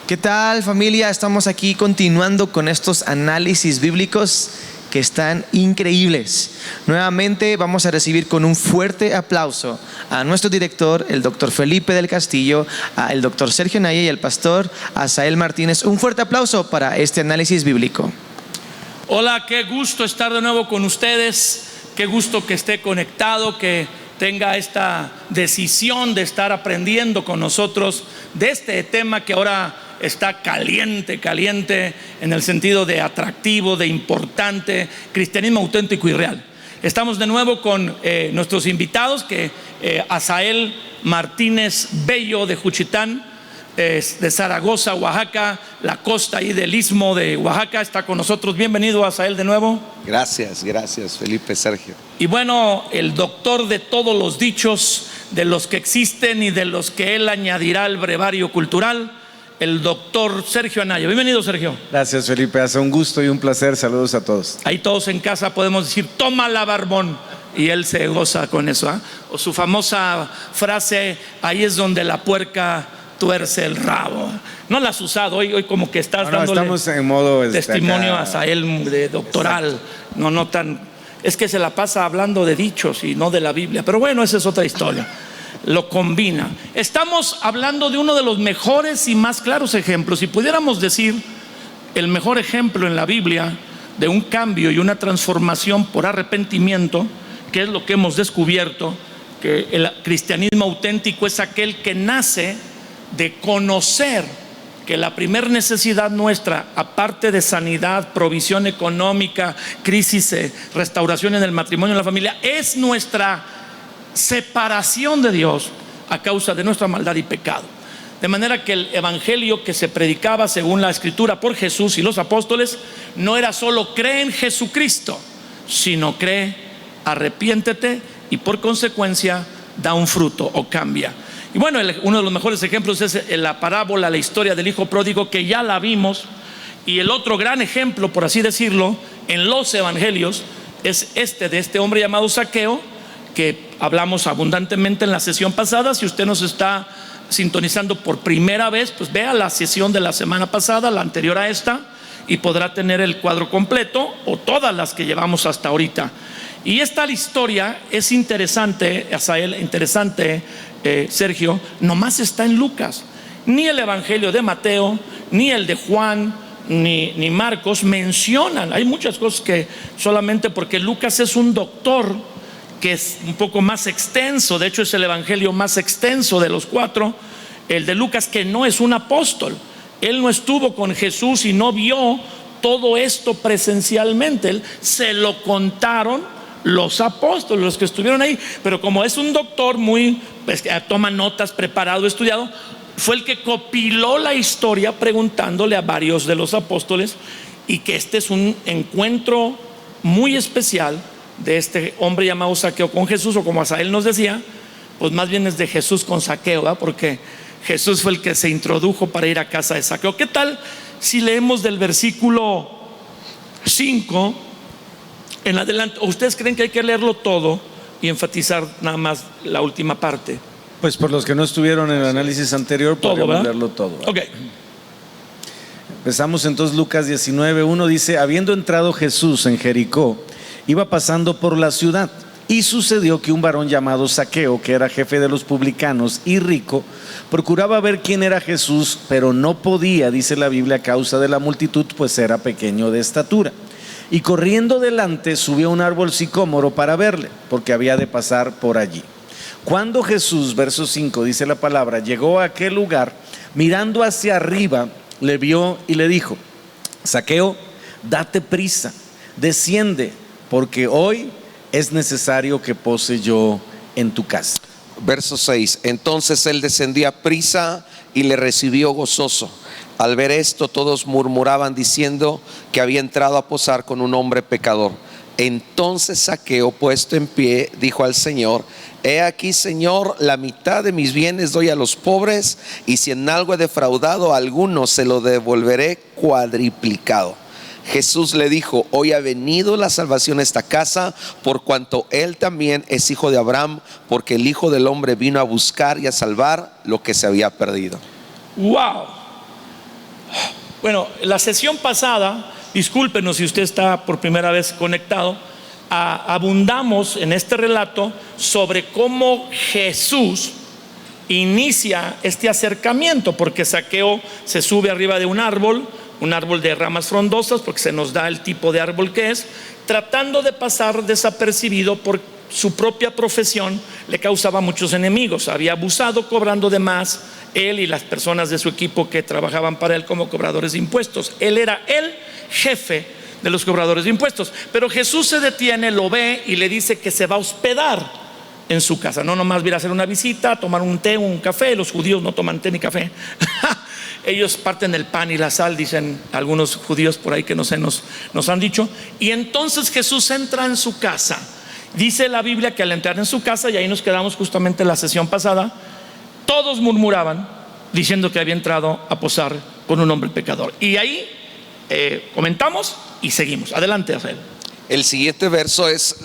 ¿Qué tal, familia? Estamos aquí continuando con estos análisis bíblicos que están increíbles. Nuevamente vamos a recibir con un fuerte aplauso a nuestro director, el doctor Felipe del Castillo, al doctor Sergio Naya y al pastor Asael Martínez. Un fuerte aplauso para este análisis bíblico. Hola, qué gusto estar de nuevo con ustedes. Qué gusto que esté conectado, que tenga esta decisión de estar aprendiendo con nosotros de este tema que ahora está caliente en el sentido de atractivo, de importante, cristianismo auténtico y real. Estamos de nuevo con nuestros invitados, que Asael Martínez Bello de Juchitán, de Zaragoza, Oaxaca, la costa ahí del istmo de Oaxaca, está con nosotros. Bienvenido, Asael, de nuevo. Gracias, Felipe, Sergio. Y bueno, el doctor de todos los dichos, de los que existen y de los que él añadirá al brevario cultural, el doctor Sergio Anaya. Bienvenido, Sergio. Gracias, Felipe, hace un gusto y un placer. Saludos a todos. Ahí todos en casa podemos decir: tómala, barbón, y él se goza con eso, ¿eh? O su famosa frase: ahí es donde la puerca tuerce el rabo. No la has usado hoy como que estás dándole estamos en modo testimonio acá, a Asael de doctoral. Exacto. No tan, es que se la pasa hablando de dichos y no de la Biblia, pero bueno, esa es otra historia. Lo combina. Estamos hablando de uno de los mejores y más claros ejemplos, si pudiéramos decir el mejor ejemplo en la Biblia de un cambio y una transformación por arrepentimiento, que es lo que hemos descubierto, que el cristianismo auténtico es aquel que nace de conocer que la primer necesidad nuestra, aparte de sanidad, provisión económica, crisis, restauración en el matrimonio, en la familia, es nuestra separación de Dios a causa de nuestra maldad y pecado. De manera que el evangelio que se predicaba según la escritura por Jesús y los apóstoles no era solo cree en Jesucristo, sino cree, arrepiéntete y por consecuencia da un fruto o cambia. Y bueno, uno de los mejores ejemplos es la parábola, la historia del hijo pródigo, que ya la vimos. Y el otro gran ejemplo, por así decirlo, en los evangelios es de este hombre llamado Zaqueo, que hablamos abundantemente en la sesión pasada. Si usted nos está sintonizando por primera vez, pues vea la sesión de la semana pasada, la anterior a esta, y podrá tener el cuadro completo o todas las que llevamos hasta ahorita. Y esta historia es interesante, Asael, interesante, Sergio, nomás está en Lucas. Ni el evangelio de Mateo, ni el de Juan, ni Marcos mencionan. Hay muchas cosas que solamente porque Lucas es un doctor que es un poco más extenso. De hecho, es el evangelio más extenso de los cuatro, el de Lucas, que no es un apóstol. Él no estuvo con Jesús y no vio todo esto presencialmente. Él se lo contaron los apóstoles, los que estuvieron ahí. Pero como es un doctor muy, pues, toma notas, preparado, estudiado, fue el que copiló la historia preguntándole a varios de los apóstoles. Y que este es un encuentro muy especial de este hombre llamado Zaqueo con Jesús, o como Asael nos decía, pues más bien es de Jesús con Zaqueo, ¿verdad? Porque Jesús fue el que se introdujo para ir a casa de Zaqueo. ¿Qué tal si leemos del versículo 5 en adelante? ¿O ustedes creen que hay que leerlo todo y enfatizar nada más la última parte? Pues por los que no estuvieron en el análisis anterior, podemos leerlo todo. Ok. Empezamos entonces. Lucas 19:1 dice: habiendo entrado Jesús en Jericó, iba pasando por la ciudad, y sucedió que un varón llamado Zaqueo, que era jefe de los publicanos y rico, procuraba ver quién era Jesús, pero no podía, dice la Biblia, a causa de la multitud, pues era pequeño de estatura. Y corriendo delante subió a un árbol sicómoro para verle, porque había de pasar por allí. Cuando Jesús, verso 5, dice la palabra, llegó a aquel lugar, mirando hacia arriba, le vio y le dijo: Zaqueo, date prisa, desciende, porque hoy es necesario que pose yo en tu casa. Verso 6: entonces él descendió a prisa y le recibió gozoso. Al ver esto, todos murmuraban diciendo que había entrado a posar con un hombre pecador. Entonces Zaqueo, puesto en pie, dijo al Señor: he aquí, Señor, la mitad de mis bienes doy a los pobres, y si en algo he defraudado a alguno, se lo devolveré cuadriplicado. Jesús le dijo: hoy ha venido la salvación a esta casa, por cuanto él también es hijo de Abraham, porque el Hijo del Hombre vino a buscar y a salvar lo que se había perdido. Wow. Bueno, la sesión pasada, discúlpenos si usted está por primera vez conectado, abundamos en este relato sobre cómo Jesús inicia este acercamiento, porque Zaqueo se sube arriba de un árbol de ramas frondosas, porque se nos da el tipo de árbol que es, tratando de pasar desapercibido por su propia profesión. Le causaba muchos enemigos, había abusado cobrando de más, él y las personas de su equipo que trabajaban para él como cobradores de impuestos. Él era el jefe de los cobradores de impuestos. Pero Jesús se detiene, lo ve y le dice que se va a hospedar en su casa. No nomás va a ir a hacer una visita, a tomar un té, un café. Los judíos no toman té ni café. Ellos parten el pan y la sal, dicen algunos judíos por ahí que nos han dicho. Y entonces Jesús entra en su casa. Dice la Biblia que al entrar en su casa, y ahí nos quedamos justamente en la sesión pasada, todos murmuraban diciendo que había entrado a posar con un hombre pecador. Y ahí comentamos y seguimos. Adelante, Rafael. El siguiente verso es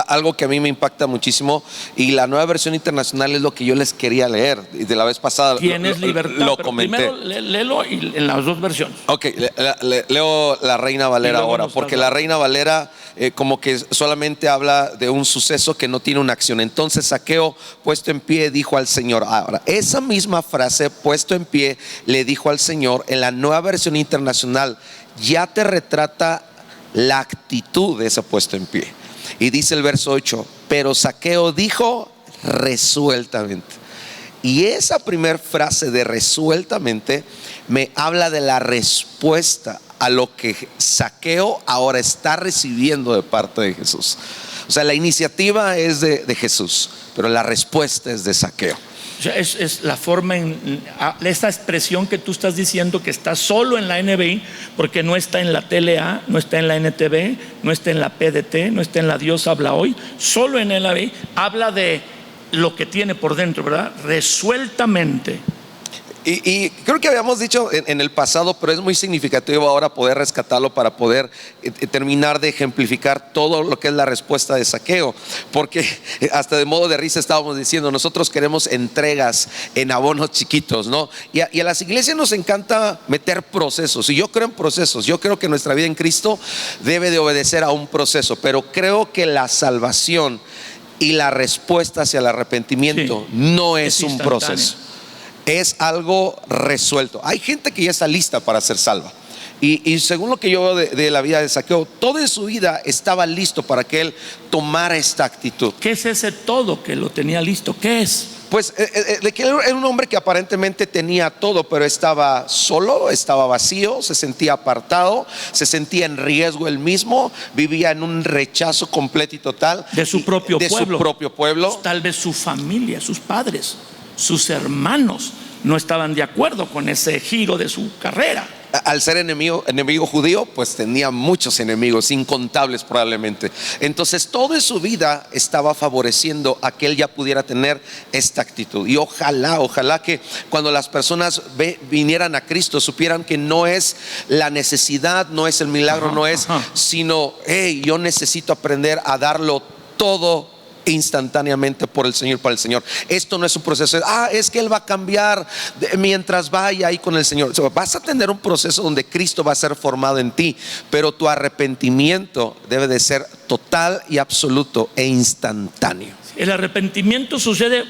algo que a mí me impacta muchísimo, y la Nueva Versión Internacional es lo que yo les quería leer. Y de la vez pasada tienes libertad, lo pero comenté. primero léelo y en las dos versiones. Ok, leo la Reina Valera ahora, porque la Reina Valera como que solamente habla de un suceso que no tiene una acción. Entonces Zaqueo, puesto en pie, dijo al Señor. Ahora, esa misma frase, puesto en pie, le dijo al Señor, en la Nueva Versión Internacional ya te retrata la actitud de ese puesto en pie. Y dice el verso 8: pero Zaqueo dijo resueltamente. Y esa primera frase de resueltamente me habla de la respuesta a lo que Zaqueo ahora está recibiendo de parte de Jesús. O sea, la iniciativa es de Jesús, pero la respuesta es de Zaqueo. O sea, es la forma, esta expresión que tú estás diciendo, que está solo en la NBI, porque no está en la TLA, no está en la NTV, no está en la PDT, no está en la Dios habla hoy, solo en la NBI habla de lo que tiene por dentro, ¿verdad? Resueltamente. Y creo que habíamos dicho en el pasado, pero es muy significativo ahora poder rescatarlo para poder terminar de ejemplificar todo lo que es la respuesta de Zaqueo. Porque hasta de modo de risa estábamos diciendo, nosotros queremos entregas en abonos chiquitos, ¿no? Y a las iglesias nos encanta meter procesos, y yo creo en procesos. Yo creo que nuestra vida en Cristo debe de obedecer a un proceso, pero creo que la salvación y la respuesta hacia el arrepentimiento no es un proceso. Es algo resuelto. Hay gente que ya está lista para ser salva. Y según lo que yo veo de la vida de Zaqueo, todo en su vida estaba listo para que él tomara esta actitud. ¿Qué es ese todo que lo tenía listo? ¿Qué es? Pues de que era un hombre que aparentemente tenía todo, pero estaba solo, estaba vacío, se sentía apartado, se sentía en riesgo él mismo, vivía en un rechazo completo y total de su propio pueblo. Tal vez su familia, sus padres, sus hermanos no estaban de acuerdo con ese giro de su carrera. Al ser enemigo judío, pues tenía muchos enemigos, incontables probablemente. Entonces todo en su vida estaba favoreciendo a que él ya pudiera tener esta actitud. Y ojalá que cuando las personas vinieran a Cristo supieran que no es la necesidad, no es el milagro, sino hey, yo necesito aprender a darlo todo instantáneamente por el Señor, para el Señor. Esto no es un proceso, es que Él va a cambiar mientras vaya ahí con el Señor. Vas a tener un proceso donde Cristo va a ser formado en ti, pero tu arrepentimiento debe de ser total y absoluto e instantáneo. El arrepentimiento sucede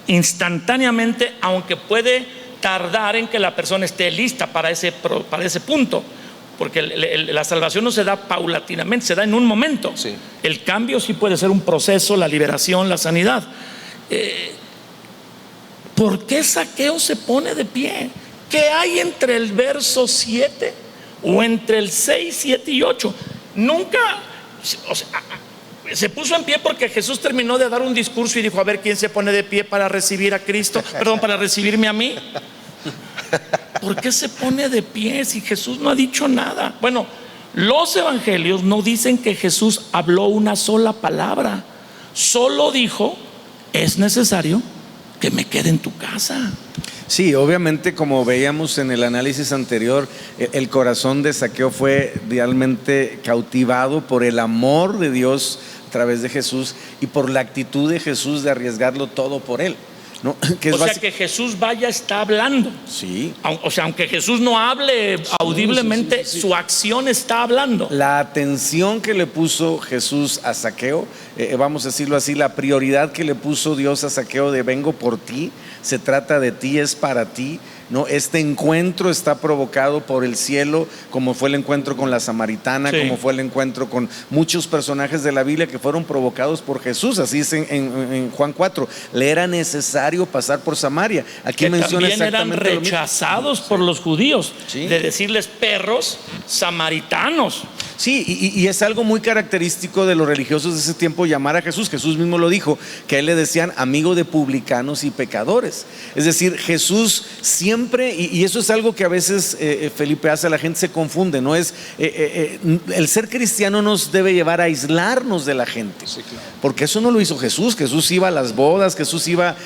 instantáneamente, aunque puede tardar en que la persona esté lista para ese punto. Porque la salvación no se da paulatinamente, se da en un momento. Sí. El cambio sí puede ser un proceso, la liberación, la sanidad. ¿Por qué Zaqueo se pone de pie? ¿Qué hay entre el verso 7 o entre el 6, 7 y 8? Nunca, se puso en pie porque Jesús terminó de dar un discurso y dijo: a ver, ¿quién se pone de pie para recibir a Cristo? Perdón, para recibirme a mí. ¿Por qué se pone de pie si Jesús no ha dicho nada? Bueno, los evangelios no dicen que Jesús habló una sola palabra. Solo dijo: es necesario que me quede en tu casa. Sí, obviamente, como veíamos en el análisis anterior, el corazón de Zaqueo fue realmente cautivado por el amor de Dios a través de Jesús y por la actitud de Jesús de arriesgarlo todo por él. ¿no? Que es O sea que Jesús vaya, está hablando. Sí. O sea, aunque Jesús no hable audiblemente, sí. su acción está hablando. La atención que le puso Jesús a Zaqueo, vamos a decirlo así, la prioridad que le puso Dios a Zaqueo de vengo por ti, se trata de ti, es para ti. ¿No? Este encuentro está provocado por el cielo, como fue el encuentro con la samaritana, Sí. como fue el encuentro con muchos personajes de la Biblia que fueron provocados por Jesús. Así es en Juan 4, le era necesario pasar por Samaria. Aquí Que menciona también eran exactamente lo mismo. rechazados por los judíos, Sí. de decirles perros samaritanos. Sí, y es algo muy característico de los religiosos de ese tiempo llamar a Jesús. Jesús mismo lo dijo, que a él le decían amigo de publicanos y pecadores. Es decir, Jesús siempre, y eso es algo que a veces Felipe hace, la gente se confunde, no es el ser cristiano nos debe llevar a aislarnos de la gente, porque eso no lo hizo Jesús. Jesús iba a las bodas, Jesús iba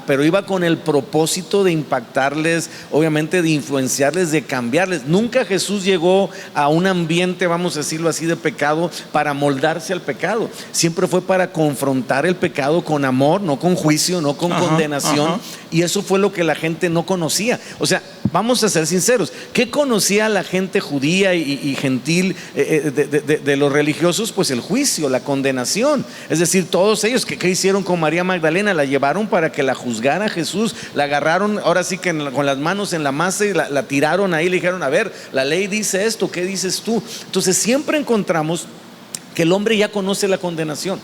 pero iba con el propósito de impactarles, obviamente de influenciarles, de cambiarles. Nunca Jesús llegó a un ambiente, vamos a decirlo así, de pecado para moldarse al pecado. Siempre fue para confrontar el pecado con amor, no con juicio, no con condenación. Y eso fue lo que la gente no conocía. O sea, vamos a ser sinceros, ¿qué conocía la gente judía y gentil de los religiosos? Pues el juicio, la condenación. Es decir, todos ellos, ¿qué hicieron con María Magdalena? La llevaron para que la juzgara Jesús, la agarraron, ahora sí que con las manos en la masa, y la tiraron ahí, le dijeron, a ver, la ley dice esto, ¿qué dices tú? Entonces siempre encontramos que el hombre ya conoce la condenación.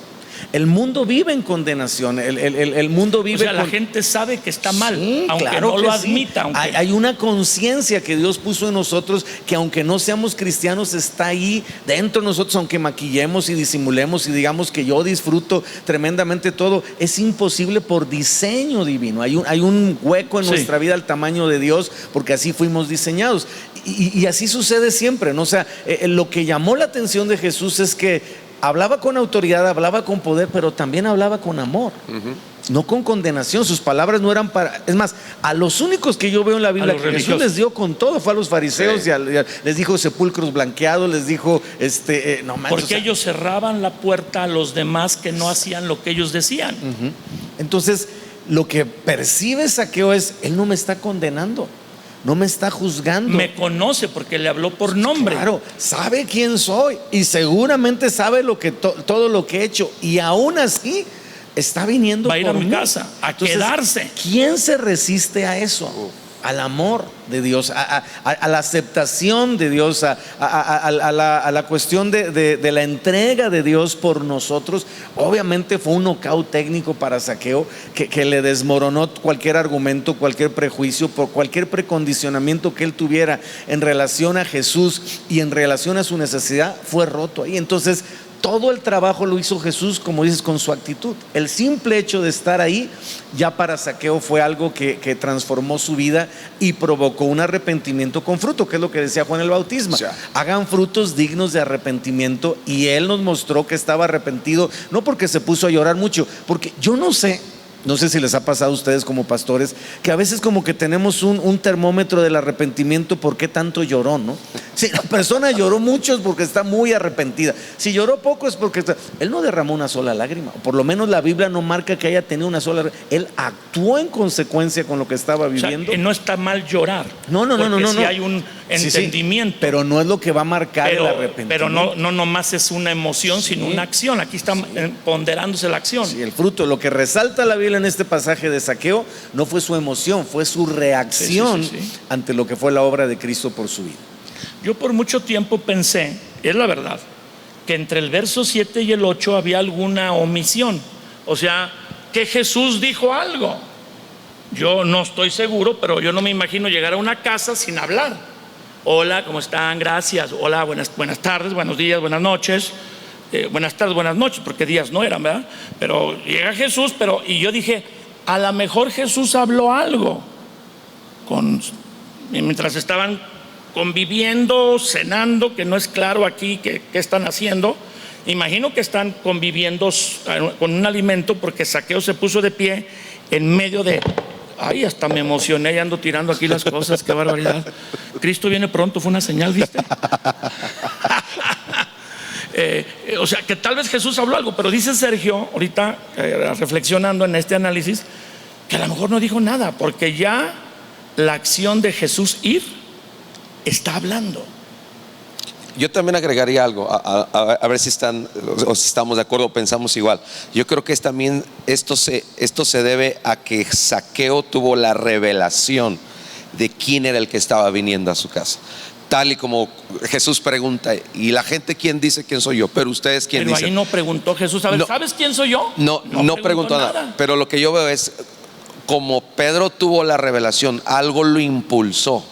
El mundo vive en condenación. El mundo vive. O sea, la gente sabe que está mal, Sí, aunque claro no que lo sí. admita. Aunque... Hay una conciencia que Dios puso en nosotros, que aunque no seamos cristianos, está ahí dentro de nosotros, aunque maquillemos y disimulemos y digamos que yo disfruto tremendamente todo. Es imposible por diseño divino. Hay un hueco en nuestra vida al tamaño de Dios, porque así fuimos diseñados. Y así sucede siempre, ¿no? O sea, lo que llamó la atención de Jesús es que hablaba con autoridad, hablaba con poder, pero también hablaba con amor, no con condenación. Sus palabras no eran para... Es más, a los únicos que yo veo en la Biblia que Jesús les dio con todo fue a los fariseos. Sí. Les dijo sepulcros blanqueados, les dijo no manches, porque ellos cerraban la puerta a los demás que no hacían lo que ellos decían. Entonces, lo que percibe Zaqueo es, él no me está condenando, no me está juzgando. Me conoce porque le habló por nombre. Claro, sabe quién soy y seguramente sabe todo lo que he hecho, y aún así está viniendo va a ir por a mi mí. casa a Entonces, quedarse. ¿quién se resiste a eso? Al amor de Dios, a la aceptación de Dios, a la cuestión de la entrega de Dios por nosotros. Obviamente fue un knockout técnico para Zaqueo, que le desmoronó cualquier argumento, cualquier prejuicio, por cualquier precondicionamiento que él tuviera en relación a Jesús y en relación a su necesidad, fue roto ahí. Entonces todo el trabajo lo hizo Jesús, como dices, con su actitud. El simple hecho de estar ahí ya para Zaqueo fue algo que transformó su vida y provocó un arrepentimiento con fruto, que es lo que decía Juan el Bautista. Sí. Hagan frutos dignos de arrepentimiento, y él nos mostró que estaba arrepentido, no porque se puso a llorar mucho, porque yo no sé si les ha pasado a ustedes como pastores, que a veces como que tenemos un termómetro del arrepentimiento. ¿Por qué tanto lloró, no? Si la persona lloró mucho es porque está muy arrepentida. Si lloró poco es porque él no derramó una sola lágrima, o por lo menos la Biblia no marca que haya tenido una sola lágrima. Él actuó en consecuencia con lo que estaba viviendo. O sea, no está mal llorar. No. Si hay un entendimiento. Sí, pero no es lo que va a marcar el arrepentimiento. Pero no nomás es una emoción, sino una acción. Aquí está ponderándose la acción. Sí, el fruto, lo que resalta la Biblia en este pasaje de Zaqueo, no fue su emoción, fue su reacción ante lo que fue la obra de Cristo por su vida. Yo por mucho tiempo pensé, es la verdad, que entre el verso 7 y el 8 había alguna omisión. O sea, que Jesús dijo algo. Yo no estoy seguro, pero yo no me imagino llegar a una casa sin hablar. Hola, ¿cómo están? Gracias. Hola, buenas tardes, buenos días, buenas noches. Buenas tardes, buenas noches, porque días no eran, ¿verdad? Pero llega Jesús, y yo dije, a lo mejor Jesús habló algo mientras estaban conviviendo, cenando, que no es claro aquí qué están haciendo. Imagino que están conviviendo con un alimento, porque Zaqueo se puso de pie en medio de... Ay, hasta me emocioné y ando tirando aquí las cosas, qué barbaridad. Cristo viene pronto, fue una señal, ¿viste? O sea, que tal vez Jesús habló algo, pero dice Sergio ahorita, reflexionando en este análisis, que a lo mejor no dijo nada, porque ya la acción de Jesús ir está hablando. Yo también agregaría algo, a ver si están o si estamos de acuerdo o pensamos igual. Yo creo que también esto se debe a que Zaqueo tuvo la revelación de quién era el que estaba viniendo a su casa. Tal y como Jesús pregunta, ¿y la gente quién dice quién soy yo? Pero ustedes quién Pero dicen. ahí no preguntó Jesús, a ver, No, ¿sabes quién soy yo? No preguntó nada. Pero lo que yo veo es, como Pedro tuvo la revelación, algo lo impulsó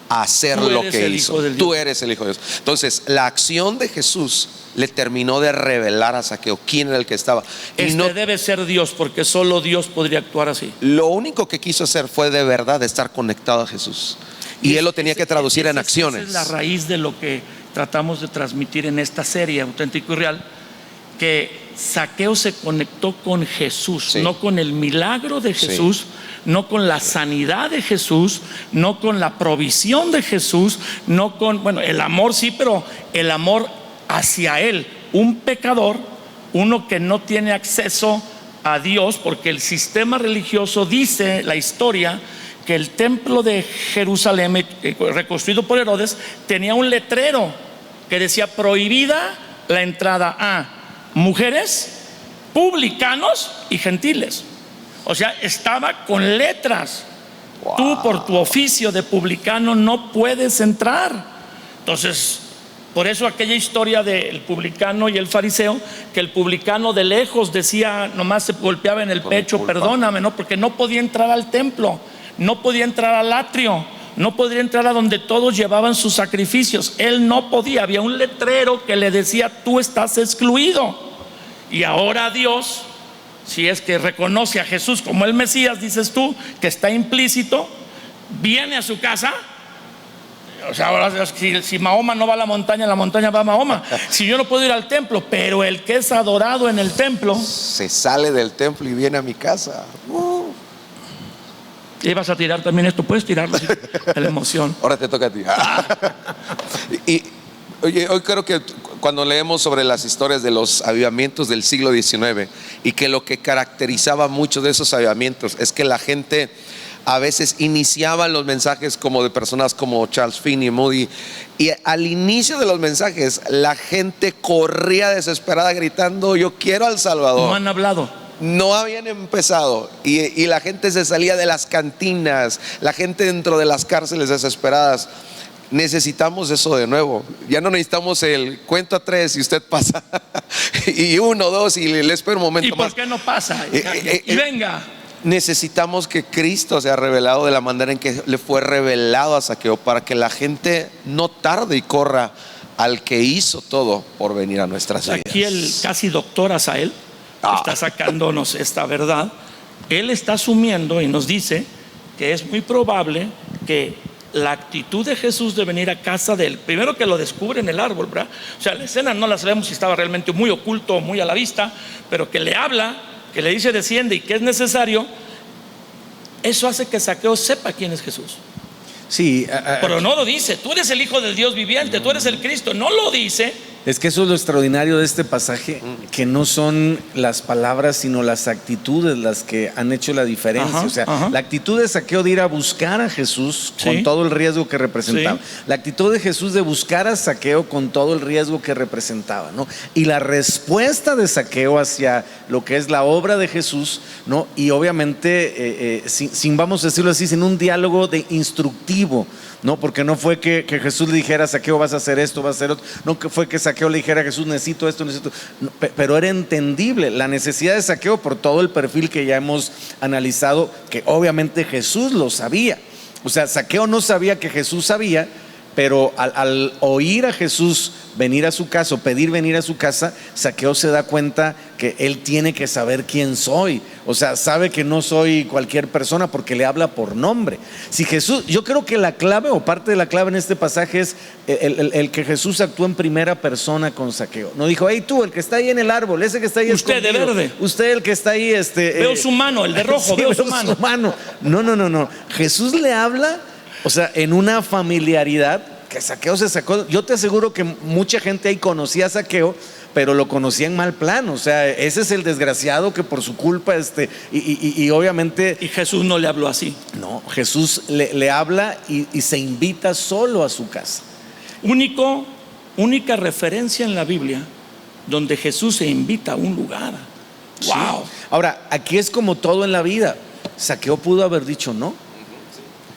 a hacer Tú lo eres que el hizo. Hijo del Tú Dios. eres el Hijo de Dios. Entonces, la acción de Jesús le terminó de revelar a Zaqueo quién era el que estaba. Y no, Debe ser Dios, porque solo Dios podría actuar así. lo único que quiso hacer fue de verdad estar conectado a Jesús. Y él lo tenía que traducir en acciones. Esa es la raíz de lo que tratamos de transmitir en esta serie, Auténtico y Real, que Zaqueo se conectó con Jesús, Sí. no con el milagro de Sí. Jesús, no con la sanidad de Jesús, no con la provisión de Jesús, no con, bueno, el amor sí, pero el amor hacia Él, un pecador, uno que no tiene acceso a Dios, porque el sistema religioso dice, la historia, que el templo de Jerusalén, reconstruido por Herodes, tenía un letrero que decía prohibida la entrada a mujeres, publicanos y gentiles. O sea, estaba con letras. Wow. Tú por tu oficio de publicano no puedes entrar. Entonces, por eso aquella historia del publicano y el fariseo, que el publicano de lejos decía, nomás se golpeaba en el Por mi pecho, culpa. perdóname, ¿no? Porque no podía entrar al templo, no podía entrar al atrio, no podía entrar a donde todos llevaban sus sacrificios. Él no podía, había un letrero que le decía, tú estás excluido. Y ahora Dios, si es que reconoce a Jesús como el Mesías, dices tú, que está implícito, viene a su casa. O sea, ahora si Mahoma no va a la montaña va a Mahoma. Si yo no puedo ir al templo, pero el que es adorado en el templo, Se sale del templo y viene a mi casa. y vas a tirar también esto, puedes tirarlo de la emoción. Ahora te toca a ti. Y oye, hoy creo que cuando leemos sobre las historias de los avivamientos del siglo XIX, y que lo que caracterizaba mucho de esos avivamientos es que la gente a veces iniciaba los mensajes como de personas como Charles Finney, Moody, y al inicio de los mensajes la gente corría desesperada gritando, yo quiero al Salvador. No han hablado. No habían empezado y la gente se salía de las cantinas, la gente dentro de las cárceles desesperadas. Necesitamos eso de nuevo. Ya no necesitamos el cuento a 3 y usted pasa y 1, 2 y le espero un momento ¿Y por más. qué no pasa? Y venga. Necesitamos que Cristo sea revelado de la manera en que le fue revelado a Zaqueo, para que la gente no tarde y corra al que hizo todo por venir a nuestras vidas. Aquí el casi doctor Asael está sacándonos esta verdad. Él está asumiendo y nos dice que es muy probable que la actitud de Jesús de venir a casa de él, primero que lo descubre en el árbol, ¿verdad? O sea, la escena no la sabemos si estaba realmente muy oculto o muy a la vista, pero que le habla, que le dice desciende y que es necesario, eso hace que Zaqueo sepa quién es Jesús. Sí, Pero no lo dice, tú eres el Hijo del Dios viviente, tú eres el Cristo, no lo dice. es que eso es lo extraordinario de este pasaje, que no son las palabras, sino las actitudes las que han hecho la diferencia. Ajá, O sea, ajá. la actitud de Zaqueo de ir a buscar a Jesús Sí. con todo el riesgo que representaba. Sí. La actitud de Jesús de buscar a Zaqueo con todo el riesgo que representaba, ¿no? Y la respuesta de Zaqueo hacia lo que es la obra de Jesús, ¿no? Y obviamente, sin, vamos a decirlo así, sin un diálogo de instructivo, ¿no? Porque no fue que Jesús le dijera a Zaqueo, vas a hacer esto, vas a hacer otro. No que fue que Zaqueo le dijera a Jesús, necesito esto, necesito. No, pero era entendible la necesidad de Zaqueo por todo el perfil que ya hemos analizado, que obviamente Jesús lo sabía. O sea, Zaqueo no sabía que Jesús sabía, pero al oír a Jesús venir a su casa o pedir venir a su casa, Zaqueo se da cuenta que él tiene que saber quién soy. O sea, sabe que no soy cualquier persona porque le habla por nombre. Si Jesús, yo creo que la clave o parte de la clave en este pasaje es el que Jesús actuó en primera persona con Zaqueo. No dijo, hey tú, el que está ahí en el árbol, ese que está ahí Usted de escondido, verde. usted el que está ahí Veo su mano, el de rojo, sí, veo su mano. No. Jesús le habla, o sea, en una familiaridad que Zaqueo se sacó. Yo te aseguro que mucha gente ahí conocía a Zaqueo, pero lo conocía en mal plan. O sea, ese es el desgraciado que por su culpa, y obviamente... Y Jesús no le habló así. No, Jesús le habla y se invita solo a su casa. Única referencia en la Biblia donde Jesús se invita a un lugar. Sí. Wow. Ahora, aquí es como todo en la vida. Zaqueo pudo haber dicho no.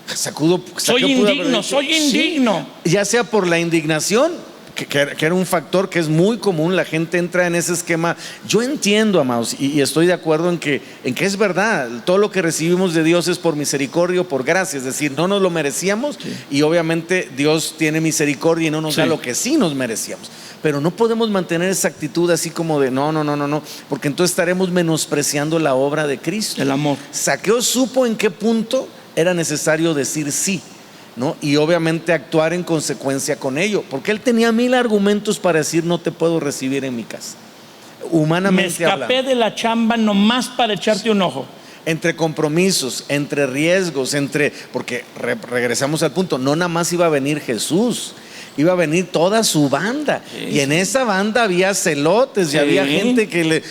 Zaqueo Soy pudo haber indigno, dicho, soy indigno. sí, ya sea por la indignación, que era un factor que es muy común. La gente entra en ese esquema. Yo entiendo, amados, y estoy de acuerdo en que es verdad. Todo lo que recibimos de Dios es por misericordia o por gracia, es decir, no nos lo merecíamos, sí. Y obviamente Dios tiene misericordia y no nos da lo que sí nos merecíamos. Pero no podemos mantener esa actitud así como de no, porque entonces estaremos menospreciando la obra de Cristo. El amor. Zaqueo supo en qué punto era necesario decir sí, ¿no? Y obviamente actuar en consecuencia con ello, porque él tenía 1000 argumentos para decir no te puedo recibir en mi casa. Humanamente hablando. Me escapé de la chamba nomás para echarte un ojo. Entre compromisos, entre riesgos, porque regresamos al punto, no nada más iba a venir Jesús, iba a venir toda su banda, sí. Y en esa banda había celotes, sí. Y había gente que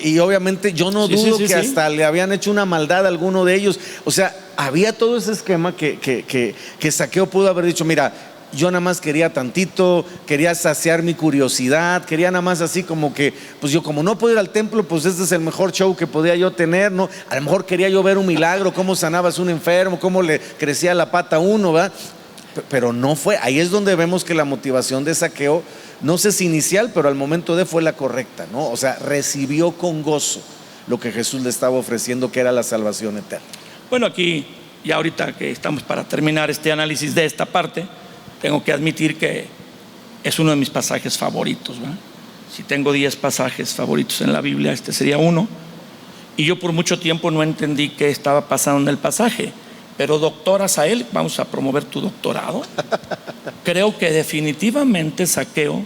y obviamente yo no dudo que hasta le habían hecho una maldad a alguno de ellos. O sea, había todo ese esquema que Zaqueo pudo haber dicho, mira, yo nada más quería tantito, quería saciar mi curiosidad, quería nada más así como que, pues yo como no puedo ir al templo, pues este es el mejor show que podía yo tener, ¿no? A lo mejor quería yo ver un milagro, cómo sanabas a un enfermo, cómo le crecía la pata a uno, ¿verdad? Pero no fue. Ahí es donde vemos que la motivación de Zaqueo, no sé si inicial, pero al momento de fue la correcta, ¿no? O sea, recibió con gozo lo que Jesús le estaba ofreciendo, que era la salvación eterna. Bueno, aquí, ya ahorita que estamos para terminar este análisis de esta parte, tengo que admitir que es uno de mis pasajes favoritos, ¿verdad? Si tengo 10 pasajes favoritos en la Biblia, este sería uno. Y yo por mucho tiempo no entendí qué estaba pasando en el pasaje. Pero doctor Asael, vamos a promover tu doctorado. Creo que definitivamente Zaqueo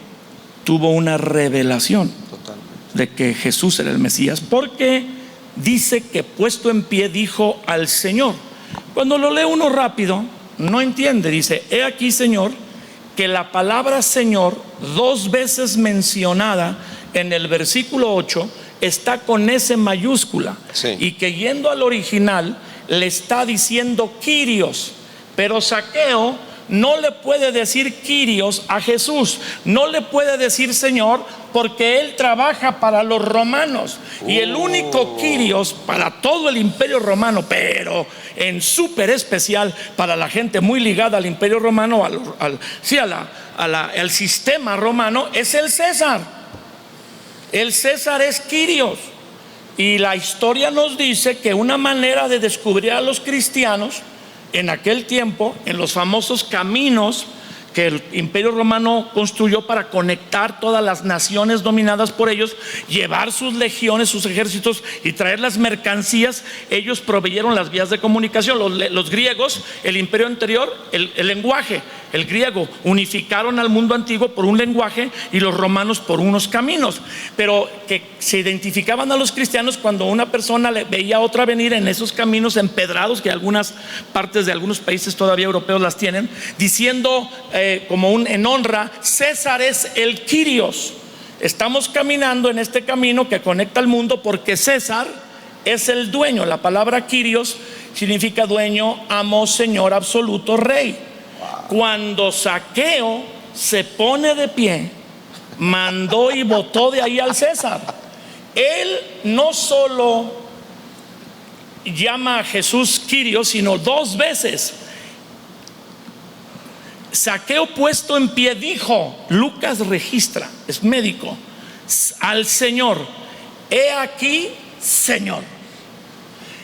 tuvo una revelación de que Jesús era el Mesías, porque dice que puesto en pie dijo al Señor. Cuando lo lee uno rápido, no entiende. Dice, he aquí, Señor, que la palabra Señor 2 veces mencionada en el versículo 8 está con S mayúscula, sí. Y que yendo al original le está diciendo Kyrios, pero Zaqueo no le puede decir Kyrios a Jesús, no le puede decir Señor, porque él trabaja para los romanos, y el único Kyrios para todo el imperio romano, pero en súper especial para la gente muy ligada al imperio romano, al sistema romano, es el César. El César es Kyrios. Y la historia nos dice que una manera de descubrir a los cristianos en aquel tiempo, en los famosos caminos que el imperio romano construyó para conectar todas las naciones dominadas por ellos, llevar sus legiones, sus ejércitos y traer las mercancías, ellos proveyeron las vías de comunicación. Los griegos, el imperio anterior, el lenguaje, el griego, unificaron al mundo antiguo por un lenguaje y los romanos por unos caminos, pero que se identificaban a los cristianos cuando una persona veía a otra venir en esos caminos empedrados, que algunas partes de algunos países todavía europeos las tienen, diciendo en honra, César es el Kyrios. Estamos caminando en este camino que conecta al mundo porque César es el dueño. La palabra Kyrios significa dueño, amo, señor absoluto, rey. Cuando Zaqueo se pone de pie, mandó y botó de ahí al César. Él no solo llama a Jesús Kyrios, sino 2 veces. Zaqueo puesto en pie dijo, Lucas registra, es médico, al Señor, he aquí, Señor.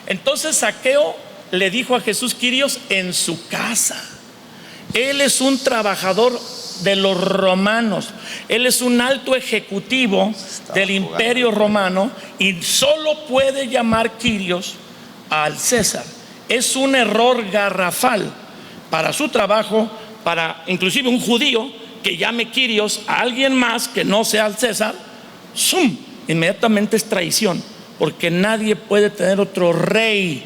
Entonces Zaqueo le dijo a Jesús Kyrios en su casa. Él es un trabajador de los romanos, él es un alto ejecutivo del imperio romano y solo puede llamar Kyrios al César. Es un error garrafal para su trabajo, para inclusive un judío que llame Kyrios a alguien más que no sea el César. ¡Zum! Inmediatamente es traición, porque nadie puede tener otro rey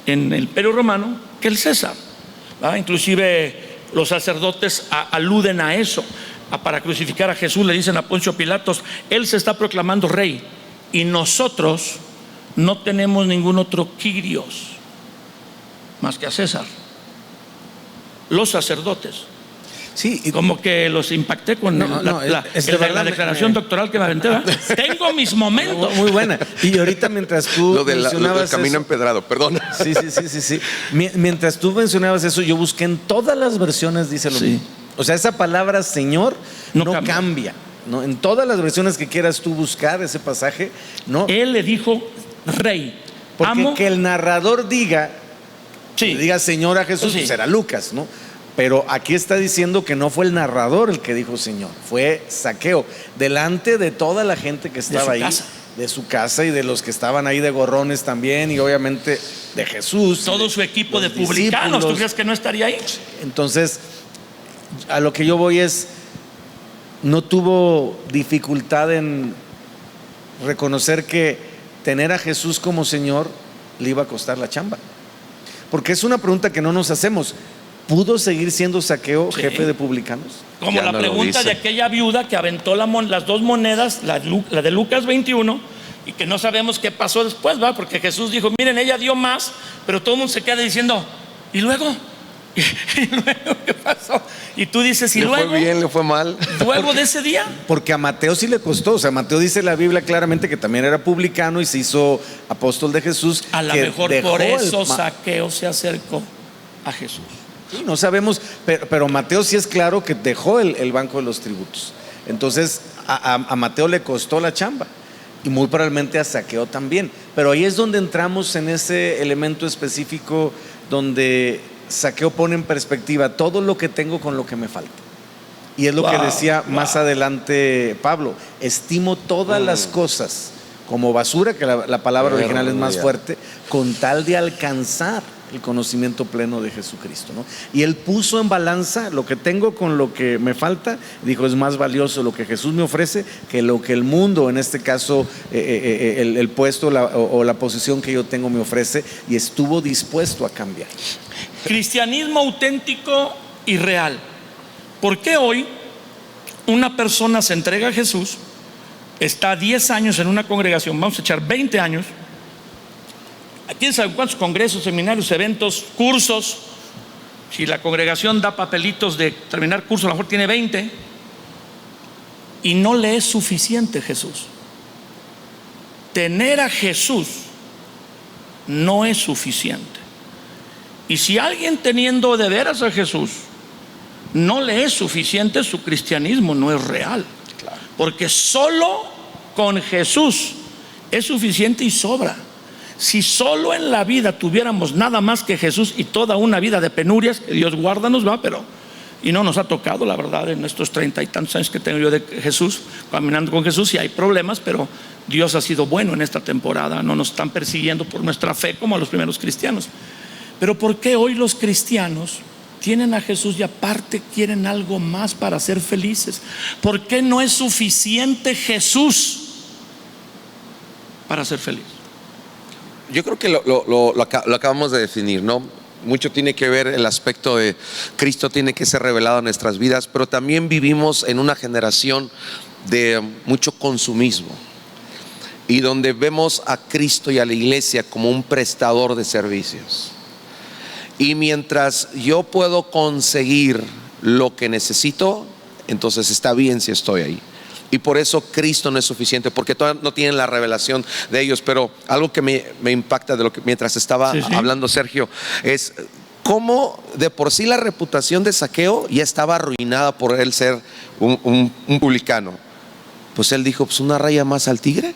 en el imperio romano que el César, ¿verdad? Inclusive los sacerdotes aluden a eso. para crucificar a Jesús, le dicen a Poncio Pilatos, él se está proclamando rey y nosotros no tenemos ningún otro Kyrios más que a César. Los sacerdotes. Sí, y Como que los impacté con la declaración doctoral que me aventé, ¿verdad? Tengo mis momentos. Muy buena. Y ahorita mientras tú Lo del mencionabas camino eso, empedrado, perdón. Sí. Mientras tú mencionabas eso, yo busqué en todas las versiones, dice lo Sí. mismo. O sea, esa palabra Señor no cambia. cambia, ¿no? En todas las versiones que quieras tú buscar ese pasaje, no. Él le dijo rey. Porque Amo. que el narrador diga, Sí. le diga Señor a Jesús, Sí. pues era Lucas, ¿no? Pero aquí está diciendo que no fue el narrador el que dijo Señor, fue Zaqueo, delante de toda la gente que estaba su ahí, casa. de su casa y de los que estaban ahí de gorrones también, y obviamente de Jesús. Todo su equipo de los publicanos. ¿Tú discípulos. crees que no estaría ahí? Entonces, a lo que yo voy es, no tuvo dificultad en reconocer que tener a Jesús como Señor le iba a costar la chamba. Porque es una pregunta que no nos hacemos. ¿Pudo seguir siendo Zaqueo Sí. jefe de publicanos? Como Ya la no lo pregunta dice. de aquella viuda que aventó las dos monedas, la de Lucas 21, y que no sabemos qué pasó después, ¿va? Porque Jesús dijo, miren, ella dio más, pero todo el mundo se queda diciendo, ¿y luego? ¿Y luego qué pasó? Y tú dices, ¿y ¿Le luego? fue bien, le fue mal? ¿Luego de ese día? Porque a Mateo sí le costó. O sea, Mateo dice en la Biblia claramente que también era publicano y se hizo apóstol de Jesús. A lo que mejor dejó por eso el Zaqueo se acercó a Jesús. Sí, no sabemos, pero Mateo sí es claro que dejó el banco de los tributos. Entonces a Mateo le costó la chamba y muy probablemente a Zaqueo también. Pero ahí es donde entramos en ese elemento específico donde Zaqueo pone en perspectiva todo lo que tengo con lo que me falta. Y es lo que decía más adelante Pablo, estimo todas las cosas como basura, que la palabra original es más fuerte, con tal de alcanzar el conocimiento pleno de Jesucristo, ¿no? Y él puso en balanza lo que tengo con lo que me falta. Dijo, es más valioso lo que Jesús me ofrece que lo que el mundo, en este caso el puesto o la posición que yo tengo me ofrece, y estuvo dispuesto a cambiar. Cristianismo auténtico y real. ¿Por qué hoy una persona se entrega a Jesús, está 10 años en una congregación, vamos a echar 20 años, quién sabe cuántos congresos, seminarios, eventos, cursos? Si la congregación da papelitos de terminar curso, a lo mejor tiene 20, y no le es suficiente Jesús. Tener a Jesús no es suficiente. Y si alguien teniendo de veras a Jesús no le es suficiente, su cristianismo no es real. Porque solo con Jesús es suficiente y sobra. Si solo en la vida tuviéramos nada más que Jesús y toda una vida de penurias, que Dios guárdanos, va, pero y no nos ha tocado, la verdad, en estos 30 y tantos años que tengo yo de Jesús, caminando con Jesús, y hay problemas, pero Dios ha sido bueno en esta temporada. No nos están persiguiendo por nuestra fe como a los primeros cristianos. Pero ¿por qué hoy los cristianos tienen a Jesús y aparte quieren algo más para ser felices? ¿Por qué no es suficiente Jesús para ser feliz? Yo creo que lo acabamos de definir, ¿no? Mucho tiene que ver el aspecto de Cristo tiene que ser revelado en nuestras vidas, pero también vivimos en una generación de mucho consumismo y donde vemos a Cristo y a la iglesia como un prestador de servicios. Y mientras yo puedo conseguir lo que necesito, entonces está bien si estoy ahí. Y por eso Cristo no es suficiente, porque todavía no tienen la revelación de ellos. Pero algo que me impacta de lo que mientras estaba hablando Sergio es cómo de por sí la reputación de Zaqueo ya estaba arruinada por él ser un publicano. Pues él dijo, pues una raya más al tigre.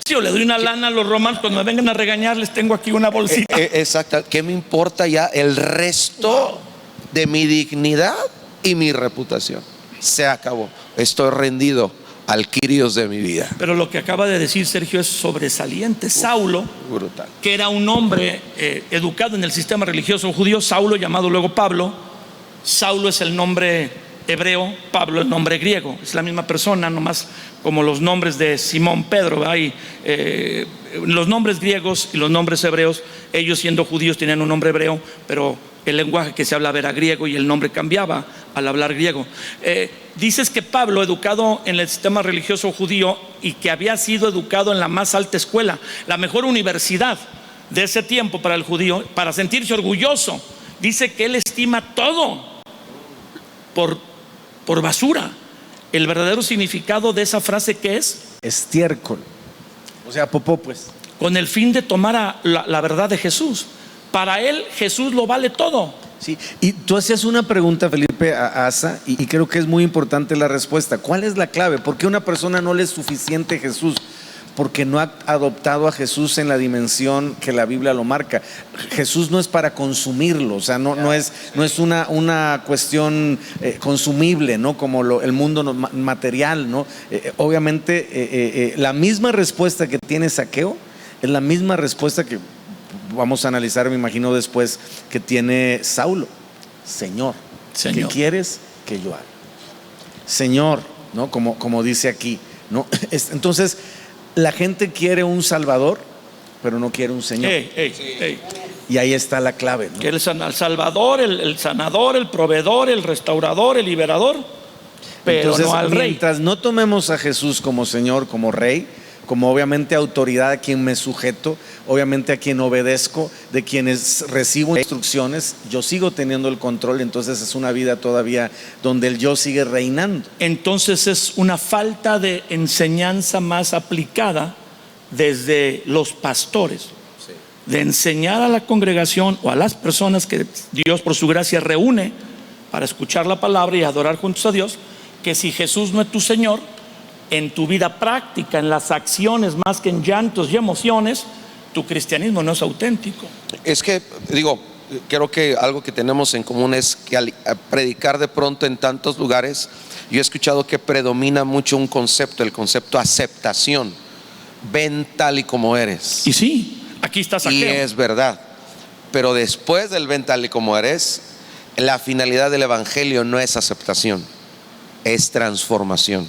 Si yo le doy una lana a los romanos, cuando me vengan a regañar les tengo aquí una bolsita. Exacto. ¿Qué me importa ya el resto de mi dignidad y mi reputación? Se acabó. Estoy rendido al Kyrios de mi vida. Pero lo que acaba de decir Sergio es sobresaliente. Saulo, Brutal. que era un hombre educado en el sistema religioso judío, Saulo, llamado luego Pablo. Saulo es el nombre hebreo, Pablo el nombre griego. Es la misma persona, nomás como los nombres de Simón, Pedro. Hay los nombres griegos y los nombres hebreos. Ellos siendo judíos tenían un nombre hebreo, pero El lenguaje que se hablaba era griego y el nombre cambiaba al hablar griego. Dices que Pablo, educado en el sistema religioso judío y que había sido educado en la más alta escuela, la mejor universidad de ese tiempo para el judío, para sentirse orgulloso, dice que él estima todo por basura. El verdadero significado de esa frase, ¿qué es? Estiércol, o sea, popó, pues. Con el fin de tomar la verdad de Jesús. Para él Jesús lo vale todo. Sí, y tú hacías una pregunta, Felipe, a Asa, y creo que es muy importante la respuesta. ¿Cuál es la clave? ¿Por qué a una persona no le es suficiente Jesús? Porque no ha adoptado a Jesús en la dimensión que la Biblia lo marca. Jesús no es para consumirlo, o sea, no es una cuestión consumible, ¿no? Como el mundo material, ¿no? Obviamente, la misma respuesta que tiene Zaqueo es la misma respuesta que vamos a analizar, me imagino, después, que tiene Saulo. Señor, ¿qué quieres que yo haga? Señor, ¿no? Como dice aquí, ¿no? Entonces, la gente quiere un Salvador, pero no quiere un Señor. Y ahí está la clave, ¿no? Quiere al Salvador, el sanador, el proveedor, el restaurador, el liberador, pero entonces, no al Rey. Mientras no tomemos a Jesús como Señor, como Rey, como obviamente autoridad a quien me sujeto, obviamente a quien obedezco, de quienes recibo instrucciones, yo sigo teniendo el control. Entonces es una vida todavía donde el yo sigue reinando. Entonces es una falta de enseñanza más aplicada desde los pastores, de enseñar a la congregación o a las personas que Dios por su gracia reúne para escuchar la palabra y adorar juntos a Dios, que si Jesús no es tu Señor, en tu vida práctica, en las acciones más que en llantos y emociones, tu cristianismo no es auténtico. Es que, creo que algo que tenemos en común es que al predicar de pronto en tantos lugares, yo he escuchado que predomina mucho un concepto, el concepto aceptación. Ven tal y como eres. Y sí, aquí está Zaqueo. Y es verdad. Pero después del ven tal y como eres, la finalidad del evangelio no es aceptación, es transformación.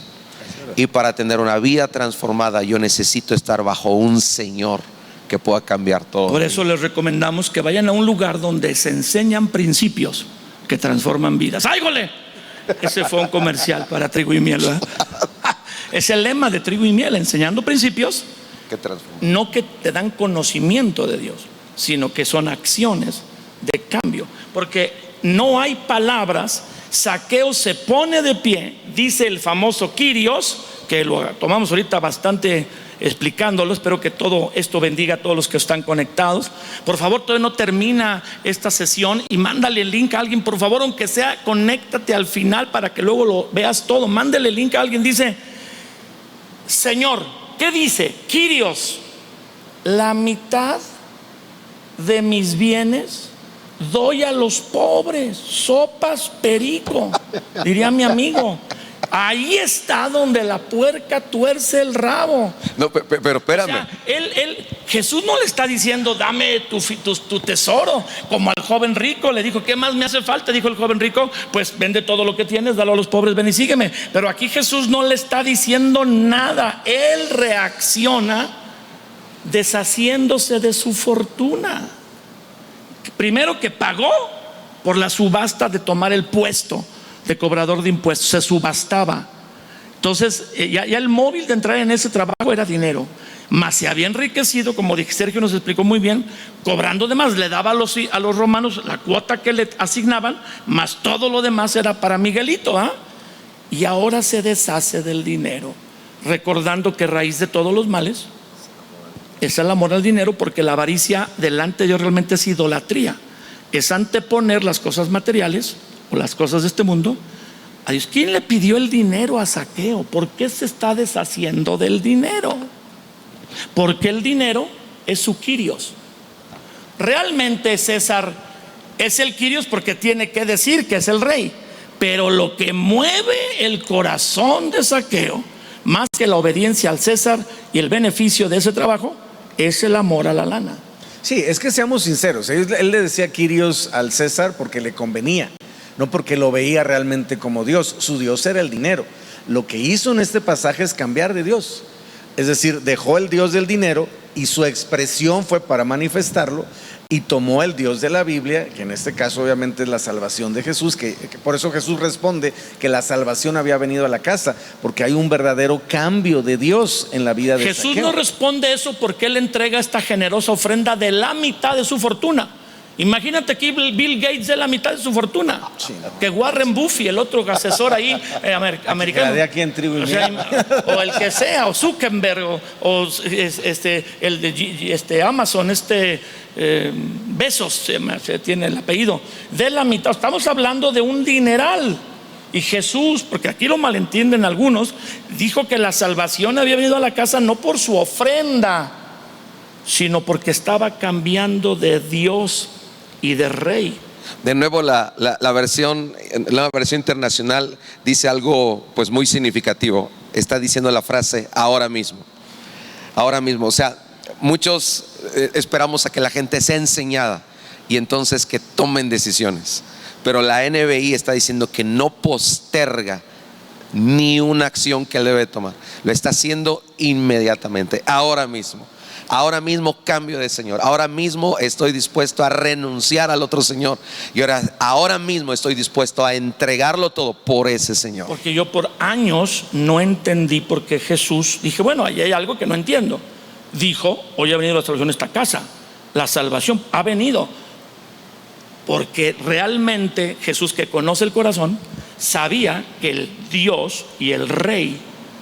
Y para tener una vida transformada, yo necesito estar bajo un Señor que pueda cambiar todo. Por eso les recomendamos que vayan a un lugar donde se enseñan principios que transforman vidas. ¡Ay, gole! Ese fue un comercial para Trigo y Miel, ¿verdad? Es el lema de Trigo y Miel, enseñando principios que transforman. No que te dan conocimiento de Dios, sino que son acciones de cambio. Porque no hay palabras. Zaqueo se pone de pie, dice el famoso Kyrios, que lo tomamos ahorita bastante explicándolo. Espero que todo esto bendiga a todos los que están conectados. Por favor, todavía no termina esta sesión y mándale el link a alguien, por favor, aunque sea, conéctate al final para que luego lo veas todo. Mándale el link a alguien. Dice: Señor, ¿qué dice? Kyrios, la mitad de mis bienes doy a los pobres. Sopas perico, diría mi amigo. Ahí está donde la puerca tuerce el rabo. No, pero espérame. O sea, Jesús no le está diciendo dame tu tesoro, como al joven rico le dijo, ¿qué más me hace falta? Dijo el joven rico, pues vende todo lo que tienes, dalo a los pobres, ven y sígueme. Pero aquí Jesús no le está diciendo nada. Él reacciona deshaciéndose de su fortuna. Primero, que pagó por la subasta de tomar el puesto de cobrador de impuestos, se subastaba. Entonces ya el móvil de entrar en ese trabajo era dinero, más se había enriquecido, como dije, Sergio nos explicó muy bien, cobrando de más. Le daba a los romanos la cuota que le asignaban, más todo lo demás era para Miguelito, ¿ah? Y ahora se deshace del dinero, recordando que raíz de todos los males es el amor al dinero, porque la avaricia delante de Dios realmente es idolatría, es anteponer las cosas materiales o las cosas de este mundo a Dios. ¿Quién le pidió el dinero a Zaqueo? ¿Por qué se está deshaciendo del dinero? Porque el dinero es su Kyrios. Realmente César es el Kyrios porque tiene que decir que es el rey, pero lo que mueve el corazón de Zaqueo, más que la obediencia al César y el beneficio de ese trabajo, es el amor a la lana. Sí, es que seamos sinceros, él le decía Kyrios al César porque le convenía, no porque lo veía realmente como Dios. Su Dios era el dinero. Lo que hizo en este pasaje es cambiar de Dios, es decir, dejó el Dios del dinero y su expresión fue para manifestarlo, y tomó el Dios de la Biblia, que en este caso obviamente es la salvación de Jesús, que por eso Jesús responde que la salvación había venido a la casa, porque hay un verdadero cambio de Dios en la vida de Jesús Zaqueo. no responde eso porque Él entrega esta generosa ofrenda de la mitad de su fortuna. Imagínate que Bill Gates dé la mitad de su fortuna, que Warren Buffett, el otro asesor ahí americano, Que la dé aquí en trigo y o sea, miel. o el que sea, o Zuckerberg, o el de Amazon, Bezos, se tiene el apellido, de la mitad. Estamos hablando de un dineral. Y Jesús, porque aquí lo malentienden algunos, dijo que la salvación había venido a la casa no por su ofrenda, sino porque estaba cambiando de Dios y de rey. De nuevo la versión internacional dice algo pues muy significativo. Está diciendo la frase ahora mismo. Ahora mismo. O sea, muchos esperamos a que la gente sea enseñada y entonces que tomen decisiones. Pero la NBI está diciendo que no posterga ni una acción que él debe tomar. Lo está haciendo inmediatamente, ahora mismo. Ahora mismo cambio de Señor. Ahora mismo estoy dispuesto a renunciar al otro Señor. Y ahora mismo estoy dispuesto a entregarlo todo por ese Señor. Porque yo por años no entendí por qué Jesús, dije, bueno, ahí hay algo que no entiendo. Dijo, hoy ha venido la salvación a esta casa. La salvación ha venido porque realmente Jesús, que conoce el corazón, sabía que el Dios y el rey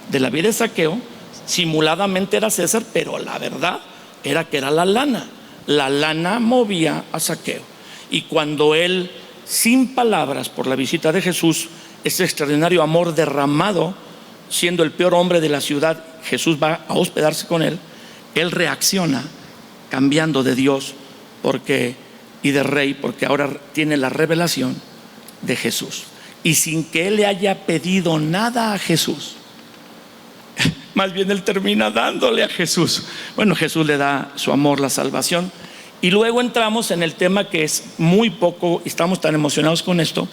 de la vida de Zaqueo simuladamente era César, pero la verdad era que era la lana. La lana movía a Zaqueo. Y cuando él, sin palabras, por la visita de Jesús, ese extraordinario amor derramado, siendo el peor hombre de la ciudad, Jesús va a hospedarse con él. Él reacciona cambiando de Dios y de rey, porque ahora tiene la revelación de Jesús. Y sin que él le haya pedido nada a Jesús, más bien él termina dándole a Jesús. Bueno, Jesús le da su amor, la salvación. Y luego entramos en el tema que es muy poco, estamos tan emocionados con esto,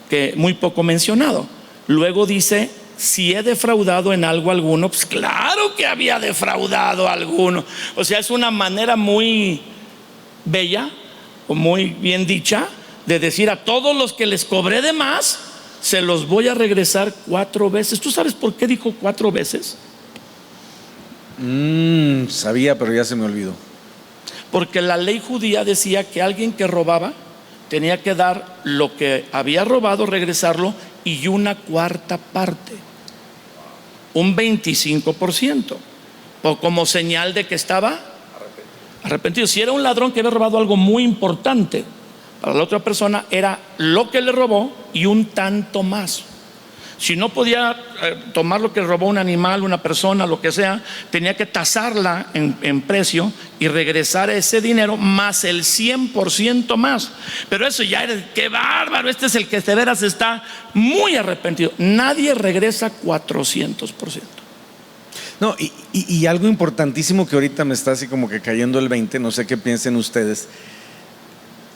que muy poco mencionado. Luego dice, si he defraudado en algo alguno, pues claro que había defraudado a alguno. O sea, es una manera muy bella o muy bien dicha de decir a todos los que les cobré de más, se los voy a regresar 4 veces. ¿Tú sabes por qué dijo 4 veces? Sabía, pero ya se me olvidó. Porque la ley judía decía que alguien que robaba tenía que dar lo que había robado, regresarlo, y 1/4 parte, un 25%, como señal de que estaba arrepentido. Si era un ladrón que había robado algo muy importante, para la otra persona era lo que le robó y un tanto más. Si no podía tomar lo que robó un animal, una persona, lo que sea, tenía que tasarla en precio y regresar ese dinero más el 100% más. Pero eso ya era, qué bárbaro, este es el que de veras está muy arrepentido. Nadie regresa 400%. No, y algo importantísimo que ahorita me está así como que cayendo el 20, no sé qué piensen ustedes.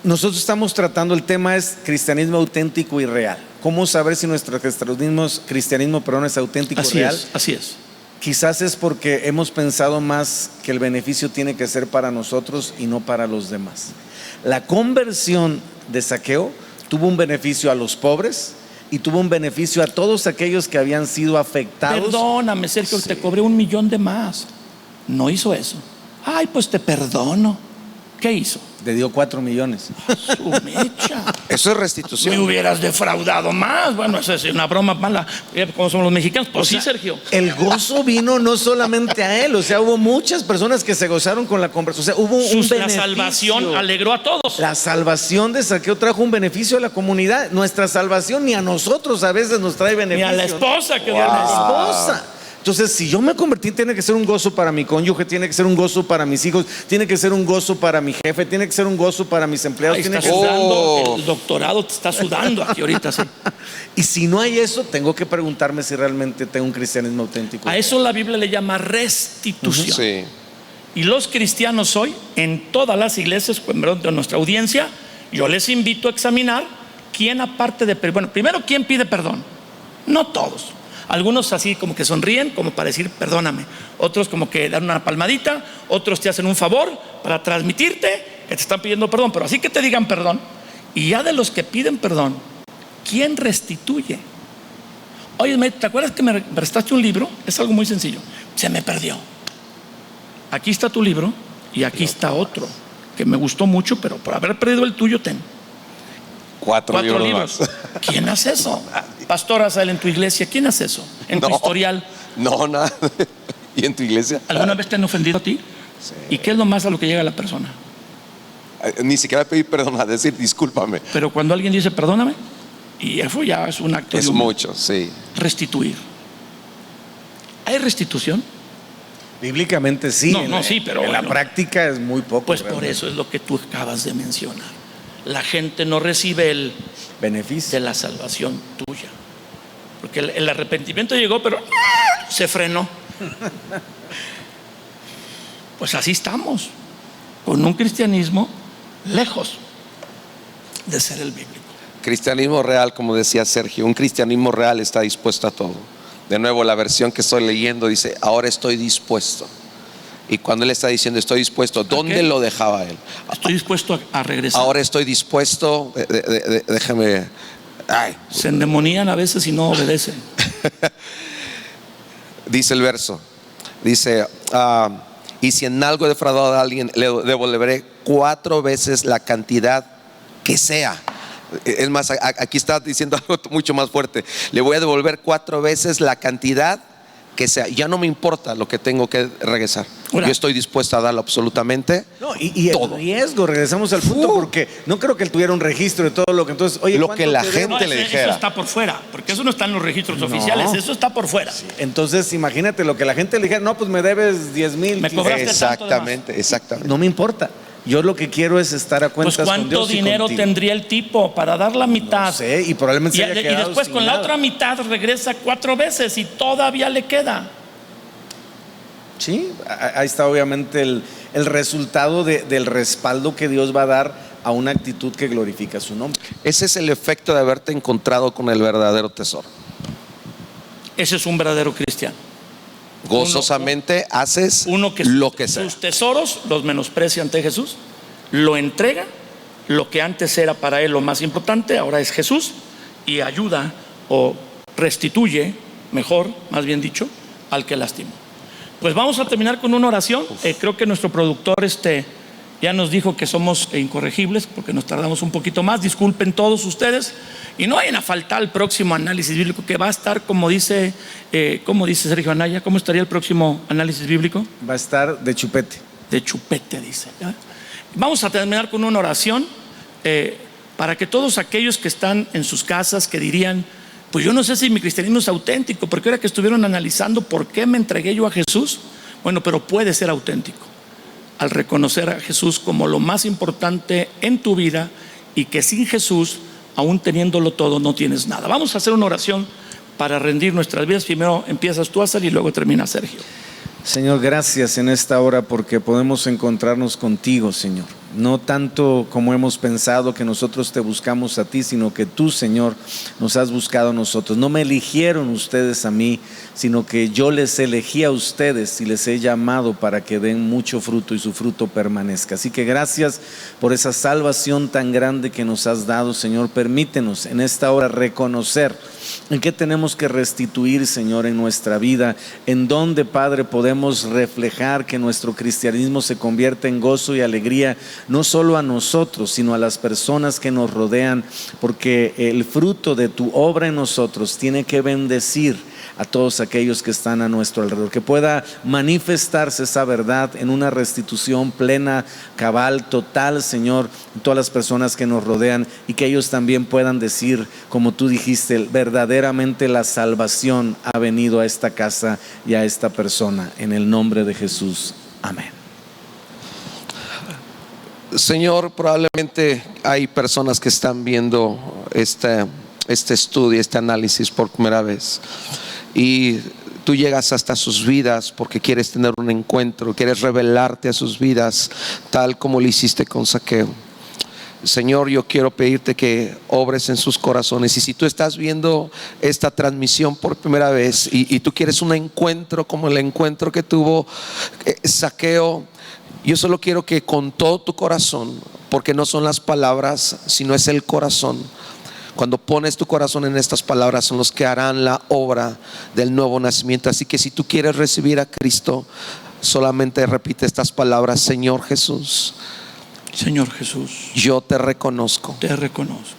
Nosotros estamos tratando, el tema es cristianismo auténtico y real. ¿Cómo saber si nuestro cristianismo es auténtico y real? Así es. Quizás es porque hemos pensado más que el beneficio tiene que ser para nosotros y no para los demás. La conversión de Zaqueo tuvo un beneficio a los pobres y tuvo un beneficio a todos aquellos que habían sido afectados. Perdóname, Sergio, te cobré $1,000,000 de más. No hizo eso. Ay, pues te perdono. ¿Qué hizo? Le dio 4 millones. Su mecha. Eso es restitución. Me hubieras defraudado más. Bueno, esa es una broma mala. ¿Cómo somos los mexicanos? Pues sí, Sergio. El gozo vino no solamente a él, o sea, hubo muchas personas que se gozaron con la conversión. O sea, hubo un beneficio. La salvación alegró a todos. La salvación de Zaqueo trajo un beneficio a la comunidad. Nuestra salvación ni a nosotros a veces nos trae beneficio. Ni a la esposa que a la esposa. Entonces, si yo me convertí, tiene que ser un gozo para mi cónyuge, tiene que ser un gozo para mis hijos, tiene que ser un gozo para mi jefe, tiene que ser un gozo para mis empleados. Ahí está sudando, el doctorado te está sudando aquí ahorita. Sí. Y si no hay eso, tengo que preguntarme si realmente tengo un cristianismo auténtico. A eso la Biblia le llama restitución. Sí. Y los cristianos hoy, en todas las iglesias de nuestra audiencia, yo les invito a examinar quién aparte de... Bueno, primero, ¿quién pide perdón? No todos. Algunos así como que sonríen, como para decir perdóname. Otros como que dan una palmadita. Otros te hacen un favor para transmitirte que te están pidiendo perdón. Pero así que te digan perdón. Y ya de los que piden perdón, ¿quién restituye? Oye, ¿te acuerdas que me prestaste un libro? Es algo muy sencillo. Se me perdió. Aquí está tu libro y aquí está otro que me gustó mucho, pero por haber perdido el tuyo, ten 4 libros más. ¿Quién hace eso? Pastor Azael, en tu iglesia, ¿quién hace eso? En tu historial. No, nada. ¿Y en tu iglesia? ¿Alguna vez te han ofendido a ti? Sí. ¿Y qué es lo más a lo que llega la persona? Ni siquiera pedir perdón, a decir discúlpame. Pero cuando alguien dice perdóname, y eso ya es un acto Es de humor. mucho, sí. Restituir. ¿Hay restitución? Bíblicamente sí. No, sí, pero en la bueno. práctica es muy poco. Pues por realmente. eso es lo que tú acabas de mencionar. La gente no recibe el Beneficio. de la salvación tuya. Porque el arrepentimiento llegó, pero se frenó. Pues así estamos, con un cristianismo lejos de ser el bíblico. Cristianismo real, como decía Sergio, un cristianismo real está dispuesto a todo. De nuevo, la versión que estoy leyendo dice, ahora estoy dispuesto. Y cuando él está diciendo estoy dispuesto, ¿dónde qué? lo dejaba él? Estoy dispuesto a regresar. Ahora estoy dispuesto, déjame. Ay, Se endemonían a veces y no obedecen. dice el verso, dice, y si en algo he defraudado a alguien, le devolveré 4 veces la cantidad que sea. Es más, aquí está diciendo algo mucho más fuerte. Le voy a devolver 4 veces la cantidad que sea. Ya no me importa lo que tengo que regresar. Ahora, yo estoy dispuesto a darlo absolutamente No, y el todo. riesgo, regresamos al punto, porque no creo que él tuviera un registro de todo lo que entonces, oye, Lo ¿cuánto que la te gente debo? le eso dijera. está por fuera, porque eso no está en los registros No. oficiales, eso está por fuera. Entonces, imagínate lo que la gente le dijera, no, pues me debes 10,000. Me cobraste Exactamente, exactamente. No me importa. Yo lo que quiero es estar a Pues cuentas con Dios cuánto y dinero contigo. tendría el tipo para dar la mitad. No sé, y probablemente se haya y quedado después sin con la nada. otra mitad regresa 4 veces y todavía le queda. Sí, ahí está obviamente el resultado del respaldo que Dios va a dar a una actitud que glorifica su nombre. Ese es el efecto de haberte encontrado con el verdadero tesoro. Ese es un verdadero cristiano. Gozosamente haces Uno que lo que sea. sus tesoros los menosprecia ante Jesús, lo entrega, lo que antes era para él lo más importante, ahora es Jesús, y ayuda o restituye, mejor, más bien dicho, al que lastimó. Pues vamos a terminar con una oración. Creo que nuestro productor ya nos dijo que somos incorregibles porque nos tardamos un poquito más. Disculpen todos ustedes y no vayan a faltar el próximo análisis bíblico que va a estar, como dice Sergio Anaya. ¿Cómo estaría el próximo análisis bíblico? Va a estar de chupete. De chupete, dice. Vamos a terminar con una oración para que todos aquellos que están en sus casas, que dirían, pues yo no sé si mi cristianismo es auténtico, porque ahora que estuvieron analizando por qué me entregué yo a Jesús, bueno, pero puede ser auténtico al reconocer a Jesús como lo más importante en tu vida y que sin Jesús, aún teniéndolo todo, no tienes nada. Vamos a hacer una oración para rendir nuestras vidas. Primero empiezas tú a hacer y luego termina Sergio. Señor, gracias en esta hora porque podemos encontrarnos contigo, Señor. No tanto como hemos pensado que nosotros te buscamos a ti, sino que tú, Señor, nos has buscado a nosotros. No me eligieron ustedes a mí, sino que yo les elegí a ustedes y les he llamado para que den mucho fruto y su fruto permanezca. Así que gracias por esa salvación tan grande que nos has dado, Señor. Permítenos en esta hora reconocer en qué tenemos que restituir, Señor, en nuestra vida, en donde, Padre, podemos reflejar que nuestro cristianismo se convierta en gozo y alegría, no solo a nosotros, sino a las personas que nos rodean, porque el fruto de tu obra en nosotros tiene que bendecir a todos aquellos que están a nuestro alrededor, que pueda manifestarse esa verdad en una restitución plena, cabal, total, Señor, en todas las personas que nos rodean, y que ellos también puedan decir, como tú dijiste, verdaderamente la salvación ha venido a esta casa y a esta persona, en el nombre de Jesús, amén. Señor, probablemente hay personas que están viendo este estudio, este análisis por primera vez, y tú llegas hasta sus vidas porque quieres tener un encuentro, quieres revelarte a sus vidas tal como lo hiciste con Zaqueo. Señor, yo quiero pedirte que obres en sus corazones. Y si tú estás viendo esta transmisión por primera vez y tú quieres un encuentro como el encuentro que tuvo Zaqueo, yo solo quiero que con todo tu corazón, porque no son las palabras, sino es el corazón. Cuando pones tu corazón en estas palabras, son los que harán la obra del nuevo nacimiento. Así que si tú quieres recibir a Cristo, solamente repite estas palabras: Señor Jesús, Señor Jesús, yo te reconozco te reconozco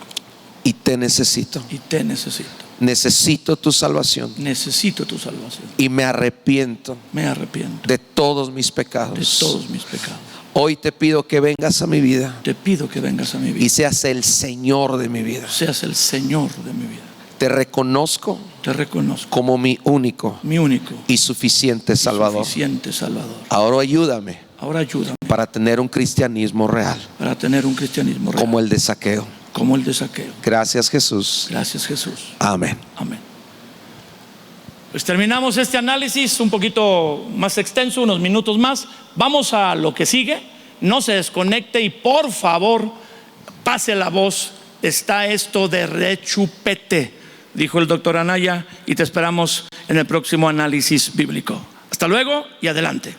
y te necesito. y te necesito. Necesito tu salvación Necesito tu salvación. y me arrepiento Me arrepiento de todos mis de pecados. todos mis pecados. Hoy te pido que vengas a mi vida Te pido que vengas a mi y vida, seas el Señor de mi vida. seas el Señor de mi vida. Te reconozco Te reconozco, como mi único mi único y suficiente Salvador. suficiente Salvador. Ahora ayúdame Ahora ayúdame para tener un cristianismo real, para tener un cristianismo real, como el de Zaqueo. como el de Zaqueo. Gracias, Jesús. Gracias, Jesús. Amén. Amén. Pues terminamos este análisis un poquito más extenso, unos minutos más. Vamos a lo que sigue. No se desconecte y por favor pase la voz. Está esto de rechupete, dijo el doctor Anaya, y te esperamos en el próximo análisis bíblico. Hasta luego y adelante.